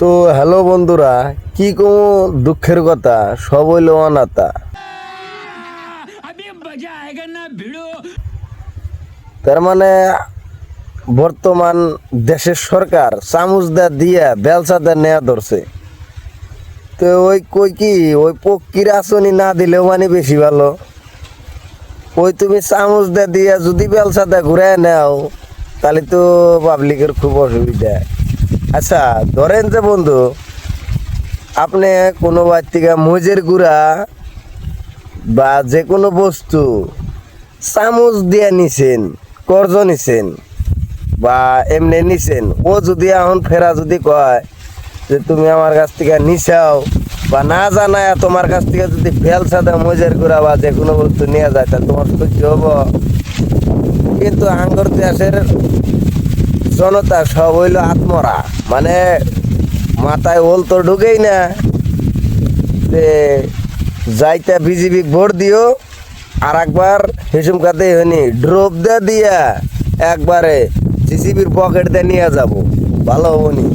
তো হ্যালো বন্ধুরা, কি কোনো দুঃখের কথা, সব হইল অনাথা। তার মানে বর্তমান দেশের সরকার চামচদা দিয়া বেলসাদা নেয়া ধরছে। তো ওই কই কি ওই পক্ষীর আসনি না দিলেও মানে বেশি ভালো। ওই তুমি চামচদা দিয়া যদি বেলসাদা ঘুরে নেও তাহলে তো পাবলিকের খুব অসুবিধা। আচ্ছা ধরেন যে বন্ধু, আপনি কোনো বার থেকে মজের গুঁড়া বা যে কোনো বস্তু চামচ দিয়ে নিছেন, কর্জ নিছেন বা এমনি নিছেন, ও যদি এখন ফেরা যদি কয় যে তুমি আমার কাছ থেকে নিছাও বা না জানায় তোমার কাছ থেকে যদি ফেল সাদা মজের গুঁড়া বা যে কোনো বস্তু নিয়ে যায় তাহলে তোমার সহ্য হব? কিন্তু আঙ্গর দেশের জনতা সব হইল আত্মরা, মানে মাথায় ওল তো ঢুকেই না যে যাইতে বিজেপি ভোট দিও আর একবার হিসুম কাতে হয়নি ড্রপ দিয়া একবারে জিসিবির পকেট দিয়ে নিয়ে যাব, ভালো হবনি।